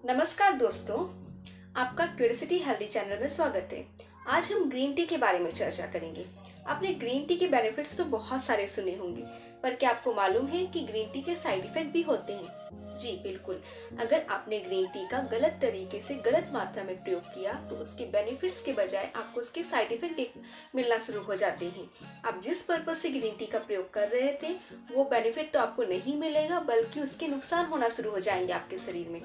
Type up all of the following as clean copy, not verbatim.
नमस्कार दोस्तों, आपका क्यूरियोसिटी हेल्दी चैनल में स्वागत है। आज हम ग्रीन टी के बारे में चर्चा करेंगे। आपने ग्रीन टी के बेनिफिट्स तो बहुत सारे सुने होंगे, पर क्या आपको मालूम है कि ग्रीन टी के साइड इफेक्ट भी होते हैं? जी बिल्कुल। अगर आपने ग्रीन टी का गलत तरीके से गलत मात्रा में प्रयोग किया तो उसके बेनिफिट्स के बजाय आपको उसके साइड इफेक्ट मिलना शुरू हो जाते हैं। आप जिस पर्पज से ग्रीन टी का प्रयोग कर रहे थे वो बेनिफिट तो आपको नहीं मिलेगा, बल्कि उसके नुकसान होना शुरू हो जाएंगे आपके शरीर में।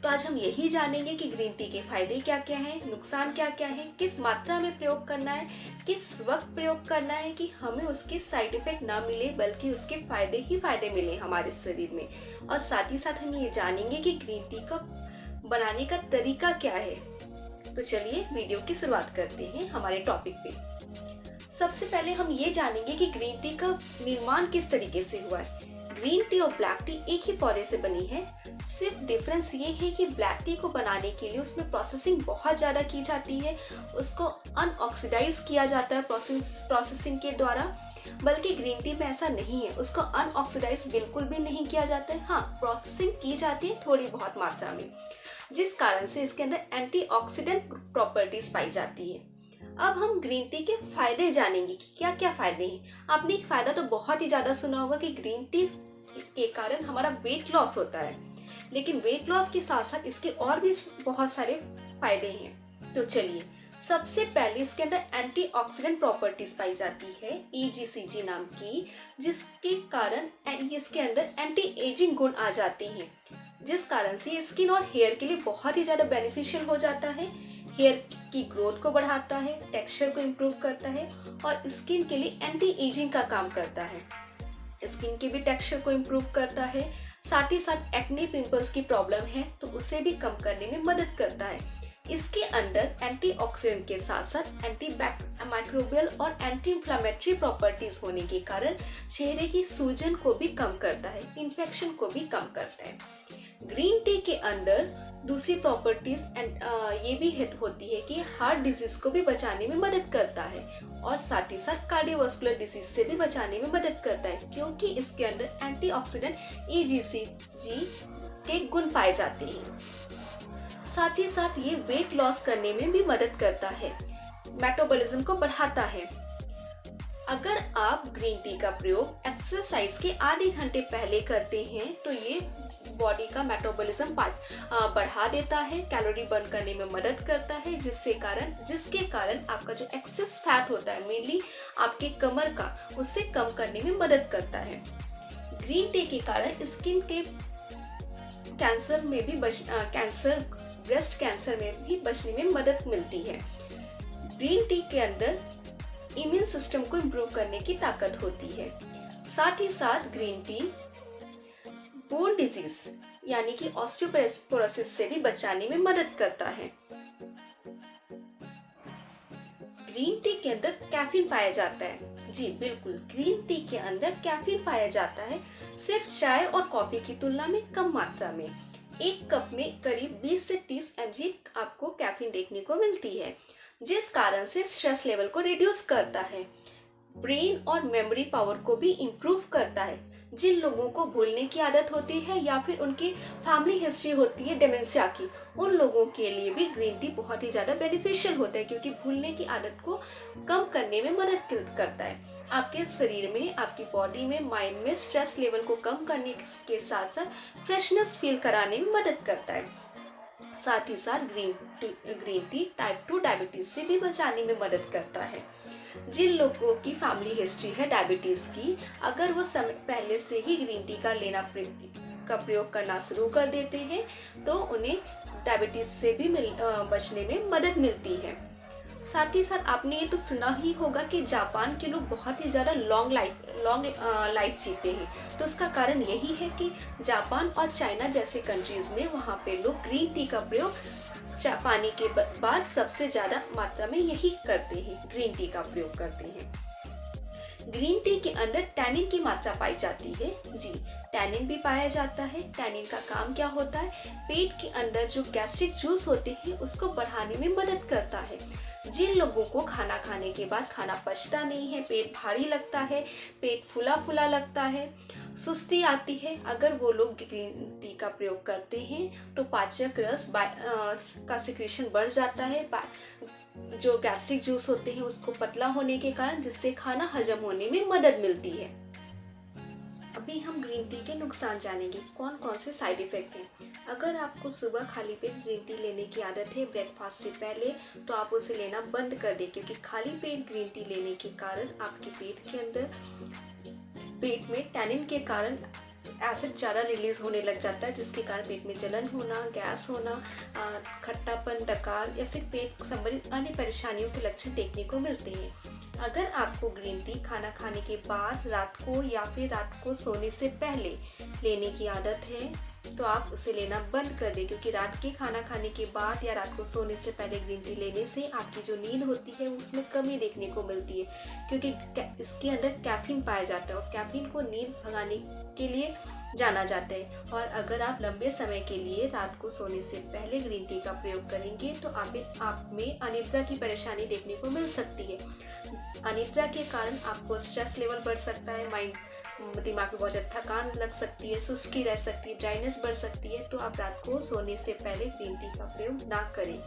तो आज हम यही जानेंगे कि ग्रीन टी के फायदे क्या क्या हैं, नुकसान क्या क्या है, किस मात्रा में प्रयोग करना है, किस वक्त प्रयोग करना है कि हमें उसके साइड इफेक्ट ना मिले बल्कि उसके फायदे ही फायदे मिले हमारे शरीर में। और साथ ही साथ हम ये जानेंगे कि ग्रीन टी का बनाने का तरीका क्या है। तो चलिए वीडियो की शुरुआत करते हैं हमारे टॉपिक पे। सबसे पहले हम ये जानेंगे कि ग्रीन टी का निर्माण किस तरीके से हुआ है। ग्रीन टी और ब्लैक टी एक ही पौधे से बनी है, सिर्फ डिफरेंस ये है कि ब्लैक टी को बनाने के लिए उसमें प्रोसेसिंग बहुत ज़्यादा की जाती है, उसको अनऑक्सीडाइज किया जाता है प्रोसेसिंग के द्वारा। बल्कि ग्रीन टी में ऐसा नहीं है, उसको अनऑक्सीडाइज बिल्कुल भी नहीं किया जाता है। हाँ, प्रोसेसिंग की जाती है थोड़ी बहुत मात्रा में, जिस कारण से इसके अंदर एंटीऑक्सीडेंट प्रॉपर्टीज पाई जाती है। अब हम ग्रीन टी के फायदे जानेंगे कि क्या क्या फायदे हैं। आपने एक फायदा तो बहुत ही ज़्यादा सुना होगा कि ग्रीन टी के कारण हमारा वेट लॉस होता है, लेकिन वेट लॉस के साथ साथ इसके और भी बहुत सारे फायदे हैं। तो चलिए, सबसे पहले इसके अंदर एंटीऑक्सीडेंट प्रॉपर्टीज पाई जाती है, EGCG नाम की, जिसके कारण इसके अंदर एंटी एजिंग गुण आ जाते हैं, जिस कारण से स्किन और हेयर के लिए बहुत ही ज़्यादा बेनिफिशियल हो जाता है। हेयर की ग्रोथ को बढ़ाता है, टेक्सचर को इम्प्रूव करता है और स्किन के लिए एंटी एजिंग का काम करता है। स्किन के भी टेक्सचर को इम्प्रूव करता है। साथ ही साथ एक्ने पिंपल्स की प्रॉब्लम है तो उसे भी कम करने में मदद करता है। इसके अंदर एंटीऑक्सीडेंट के साथ साथ माइक्रोबियल और एंटी इंफ्लेमेटरी प्रॉपर्टीज होने के कारण चेहरे की सूजन को भी कम करता है, इन्फेक्शन को भी कम करता है। ग्रीन टी के अंदर दूसरी प्रॉपर्टीज ये भी होती है कि हार्ट डिजीज को भी बचाने में मदद करता है और साथ ही साथ कार्डियोवास्कुलर डिजीज से भी बचाने में मदद करता है, क्योंकि इसके अंदर एंटीऑक्सीडेंट EGCG के गुण पाए जाते हैं। साथ ही साथ ये वेट लॉस करने में भी मदद करता है, मेटाबॉलिज्म को बढ़ाता है। अगर आप ग्रीन टी का प्रयोग एक्सरसाइज के आधे घंटे पहले करते हैं तो ये बॉडी का मेटाबॉलिज्म बढ़ा देता है, कैलोरी बर्न करने में मदद करता है, जिसके कारण आपका जो एक्सेस फैट होता है, मेनली आपके कमर का, उससे कम करने में मदद करता है। ग्रीन टी के कारण स्किन के कैंसर में भी ब्रेस्ट कैंसर में भी बचने में मदद मिलती है। ग्रीन टी के अंदर इम्यून सिस्टम को इम्प्रूव करने की ताकत होती है। साथ ही साथ ग्रीन टी बोन डिजीज यानी कि ऑस्टियोपोरोसिस से भी बचाने में मदद करता है। ग्रीन टी के अंदर कैफीन पाया जाता है। जी बिल्कुल, ग्रीन टी के अंदर कैफीन पाया जाता है, सिर्फ चाय और कॉफी की तुलना में कम मात्रा में। एक कप में करीब 20 से 30 mg आपको कैफीन देखने को मिलती है, जिस कारण से स्ट्रेस लेवल को रिड्यूस करता है, ब्रेन और मेमोरी पावर को भी इम्प्रूव करता है। जिन लोगों को भूलने की आदत होती है या फिर उनकी फैमिली हिस्ट्री होती है डिमेंशिया की, उन लोगों के लिए भी ग्रीन टी बहुत ही ज़्यादा बेनिफिशियल होता है, क्योंकि भूलने की आदत को कम करने में मदद करता है। आपके शरीर में, आपकी बॉडी में, माइंड में स्ट्रेस लेवल को कम करने के साथ साथ फ्रेशनेस फील कराने में मदद करता है। साथ ही साथ ग्रीन टी टाइप 2 डायबिटीज से भी बचाने में मदद करता है। जिन लोगों की फैमिली हिस्ट्री है डायबिटीज की, अगर वो समय पहले से ही ग्रीन टी का प्रयोग करना शुरू कर देते हैं तो उन्हें डायबिटीज से भी बचने में मदद मिलती है। साथ ही साथ आपने ये तो सुना ही होगा कि जापान के लोग बहुत ही ज़्यादा लॉन्ग लाइफ जीते हैं। तो उसका कारण यही है कि जापान और चाइना जैसे कंट्रीज में वहाँ पे लोग ग्रीन टी का प्रयोग पानी के बाद सबसे ज़्यादा मात्रा में यही करते हैं, ग्रीन टी का प्रयोग करते हैं। ग्रीन टी के अंदर टैनिन की मात्रा पाई जाती है। जी, टैनिन भी पाया जाता है। टैनिन का काम क्या होता है? पेट के अंदर जो गैस्ट्रिक जूस होते हैं उसको बढ़ाने में मदद करता है। जिन लोगों को खाना खाने के बाद खाना पचता नहीं है, पेट भारी लगता है, पेट फूला फूला लगता है, सुस्ती आती है, अगर वो लोग ग्रीन टी का प्रयोग करते हैं तो पाचक रस का सिक्रेशन बढ़ जाता है, जो गैस्ट्रिक जूस होते हैं उसको पतला होने के कारण, जिससे खाना हजम होने में मदद मिलती है। अभी हम ग्रीन टी के नुकसान जानेंगे, कौन कौन से साइड इफेक्ट हैं। अगर आपको सुबह खाली पेट ग्रीन टी लेने की आदत है ब्रेकफास्ट से पहले, तो आप उसे लेना बंद कर दें, क्योंकि खाली पेट ग्रीन टी लेने के कारण आपके पेट के अंदर पेट में टैनिन के कारण एसिड ज़्यादा रिलीज होने लग जाता है, जिसके कारण पेट में जलन होना, गैस होना, खट्टापन, डकार ऐसे पेट संबंधित अन्य परेशानियों के लक्षण देखने को मिलते हैं। अगर आपको ग्रीन टी खाना खाने के बाद, रात को या फिर रात को सोने से पहले लेने की आदत है, तो आप उसे लेना बंद कर दें, क्योंकि रात के खाना खाने के बाद या रात को सोने से पहले ग्रीन टी लेने से आपकी जो नींद होती है उसमें कमी देखने को मिलती है, क्योंकि इसके अंदर कैफीन पाया जाता है और कैफीन को नींद भगाने के लिए जाना जाता है। और अगर आप लंबे समय के लिए रात को सोने से पहले ग्रीन टी का प्रयोग करेंगे तो आप में अनिद्रा की परेशानी देखने को मिल सकती है। अनिद्रा के कारण आपको स्ट्रेस लेवल बढ़ सकता है, दिमाग में बहुत ज़्यादा थकान लग सकती है, सुस्ती रह सकती है, ड्राइनेस बढ़ सकती है, तो आप रात को सोने से पहले ग्रीन टी का प्रयोग ना करें।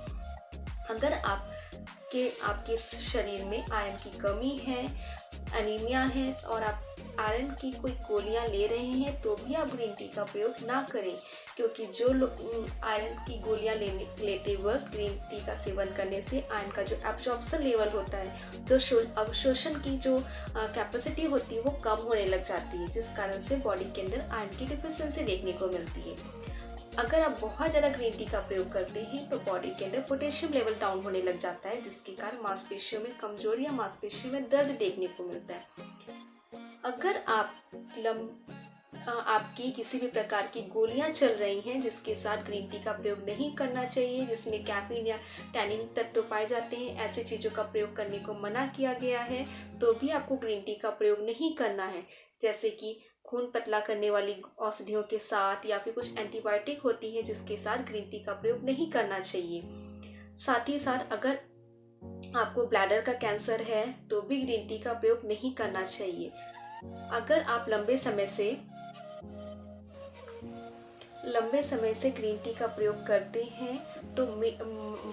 अगर आपके शरीर में आयरन की कमी है, अनीमिया है और आप आयरन की कोई गोलियां ले रहे हैं, तो भी आप ग्रीन टी का प्रयोग ना करें, क्योंकि जो लोग आयरन की गोलियां लेते वक्त ग्रीन टी का सेवन करने से आयरन का जो एब्जॉर्प्शन लेवल होता है, जो अवशोषण की जो कैपेसिटी होती है वो कम होने लग जाती है, जिस कारण से बॉडी के अंदर आयरन की डिफिशियंसी देखने को मिलती है। अगर आप बहुत ज़्यादा ग्रीन टी का प्रयोग करते हैं तो बॉडी के अंदर पोटेशियम लेवल डाउन होने लग जाता है, जिसके कारण मांसपेशियों में कमजोरी या मांसपेशियों में दर्द देखने को मिलता है। अगर आपकी किसी भी प्रकार की गोलियां चल रही हैं जिसके साथ ग्रीन टी का प्रयोग नहीं करना चाहिए, जिसमें कैफीन या टैनिन तत्व पाए जाते हैं, ऐसी चीज़ों का प्रयोग करने को मना किया गया है, तो भी आपको ग्रीन टी का प्रयोग नहीं करना है। जैसे कि खून पतला करने वाली औषधियों के साथ या फिर कुछ एंटीबायोटिक होती है जिसके साथ ग्रीन टी का प्रयोग नहीं करना चाहिए। साथ ही साथ अगर आपको ब्लैडर का कैंसर है तो भी ग्रीन टी का प्रयोग नहीं करना चाहिए। अगर आप लंबे समय से ग्रीन टी का प्रयोग करते हैं तो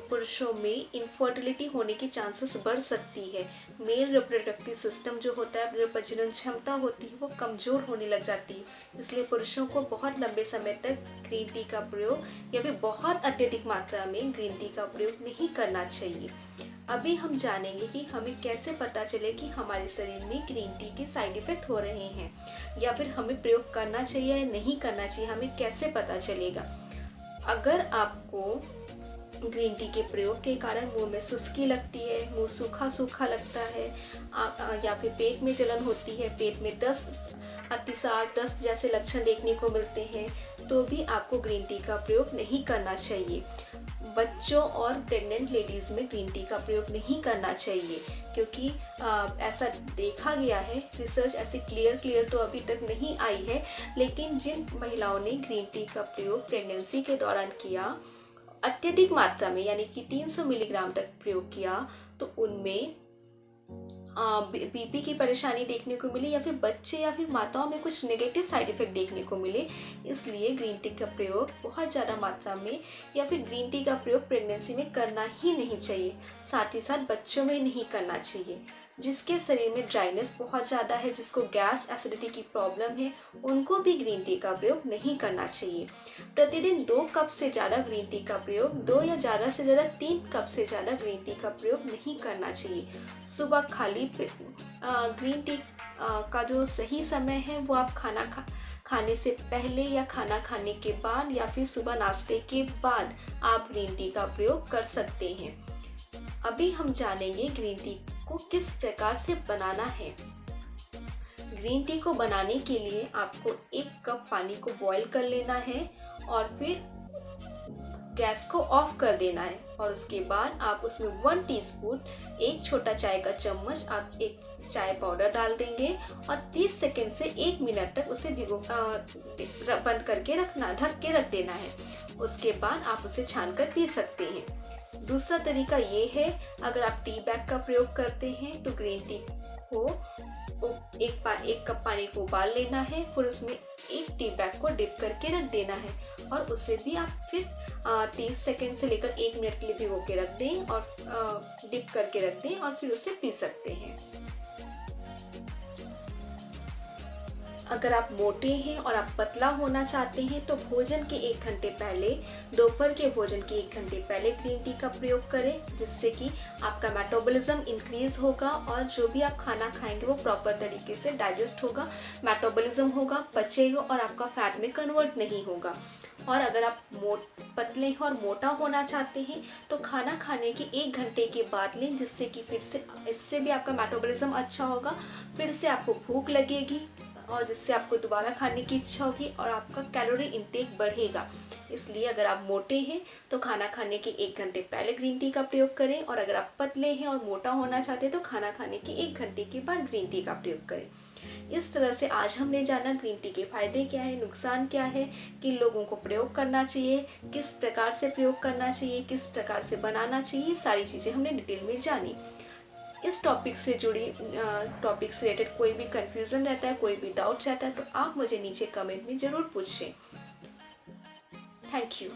पुरुषों में इनफर्टिलिटी होने की चांसेस बढ़ सकती है। मेल रिप्रोडक्टिव सिस्टम जो होता है, प्रजनन क्षमता होती है, वो कमज़ोर होने लग जाती है। इसलिए पुरुषों को बहुत लंबे समय तक ग्रीन टी का प्रयोग या फिर बहुत अत्यधिक मात्रा में ग्रीन टी का प्रयोग नहीं करना चाहिए। अभी हम जानेंगे कि हमें कैसे पता चले कि हमारे शरीर में ग्रीन टी के साइड इफ़ेक्ट हो रहे हैं या फिर हमें प्रयोग करना चाहिए या नहीं करना चाहिए, हमें कैसे पता चलेगा। अगर आपको ग्रीन टी के प्रयोग के कारण मुंह में सुस्ती लगती है, मुंह सूखा सूखा लगता है, या फिर पेट में जलन होती है, पेट में दस्त, अतिसार, दस्त जैसे लक्षण देखने को मिलते हैं, तो भी आपको ग्रीन टी का प्रयोग नहीं करना चाहिए। बच्चों और प्रेग्नेंट लेडीज़ में ग्रीन टी का प्रयोग नहीं करना चाहिए, क्योंकि ऐसा देखा गया है, रिसर्च ऐसी क्लियर तो अभी तक नहीं आई है, लेकिन जिन महिलाओं ने ग्रीन टी का प्रयोग प्रेगनेंसी के दौरान किया, अत्यधिक मात्रा में यानी कि 300 मिलीग्राम तक प्रयोग किया, तो उनमें बीपी की परेशानी देखने को मिली या फिर बच्चे या फिर माताओं में कुछ नेगेटिव साइड इफेक्ट देखने को मिले। इसलिए ग्रीन टी का प्रयोग बहुत ज़्यादा मात्रा में या फिर ग्रीन टी का प्रयोग प्रेगनेंसी में करना ही नहीं चाहिए। साथ ही साथ बच्चों में नहीं करना चाहिए। जिसके शरीर में ड्राइनेस बहुत ज़्यादा है, जिसको गैस एसिडिटी की प्रॉब्लम है, उनको भी ग्रीन टी का प्रयोग नहीं करना चाहिए। प्रतिदिन 2 कप से ज़्यादा ग्रीन टी का प्रयोग, 2 या ज़्यादा से ज़्यादा 3 कप से ज़्यादा ग्रीन टी का प्रयोग नहीं करना चाहिए। सुबह खाली पेट ग्रीन टी का जो सही समय है वो आप खाने से पहले या खाना खाने के बाद या फिर सुबह नाश्ते के बाद आप ग्रीन टी का प्रयोग कर सकते हैं। अभी हम जानेंगे ग्रीन टी को किस प्रकार से बनाना है। ग्रीन टी को बनाने के लिए आपको 1 कप पानी को बॉईल कर लेना है और फिर गैस को ऑफ कर देना है, और उसके बाद आप उसमें 1 टीस्पून 1 छोटा चाय का चम्मच आप एक चाय पाउडर डाल देंगे और 30 सेकंड से 1 मिनट तक उसे बंद करके ढक के रख देना है। उसके बाद आप उसे छान कर पी सकते हैं। दूसरा तरीका ये है, अगर आप टी बैग का प्रयोग करते हैं तो ग्रीन टी को एक कप पानी को उबाल लेना है, फिर उसमें एक टी बैग को डिप करके रख देना है और उसे भी आप फिर 30 सेकेंड से लेकर 1 मिनट के लिए भिगो के रख दें और डिप करके रख दें और फिर उसे पी सकते हैं। अगर आप मोटे हैं और आप पतला होना चाहते हैं तो भोजन के 1 घंटे पहले, दोपहर के भोजन के 1 घंटे पहले ग्रीन टी का प्रयोग करें, जिससे कि आपका मेटाबॉलिज्म इंक्रीज होगा और जो भी आप खाना खाएंगे वो प्रॉपर तरीके से डाइजेस्ट होगा, मेटाबॉलिज्म होगा, पचेगा और आपका फैट में कन्वर्ट नहीं होगा। और अगर आप पतले हैं और मोटा होना चाहते हैं तो खाना खाने के 1 घंटे के बाद लें, जिससे कि फिर से इससे भी आपका मेटाबॉलिज्म अच्छा होगा, फिर से आपको भूख लगेगी और जिससे आपको दोबारा खाने की इच्छा होगी और आपका कैलोरी इंटेक बढ़ेगा। इसलिए अगर आप मोटे हैं तो खाना खाने के 1 घंटे पहले ग्रीन टी का प्रयोग करें और अगर आप पतले हैं और मोटा होना चाहते हैं तो खाना खाने के 1 घंटे के बाद ग्रीन टी का प्रयोग करें। इस तरह से आज हमने जाना ग्रीन टी के फायदे क्या है, नुकसान क्या है, किन लोगों को प्रयोग करना चाहिए, किस प्रकार से प्रयोग करना चाहिए, किस प्रकार से बनाना चाहिए, सारी चीज़ें हमने डिटेल में जानी। इस टॉपिक से रिलेटेड कोई भी कंफ्यूजन रहता है, कोई भी डाउट रहता है तो आप मुझे नीचे कमेंट में ज़रूर पूछें। Thank you.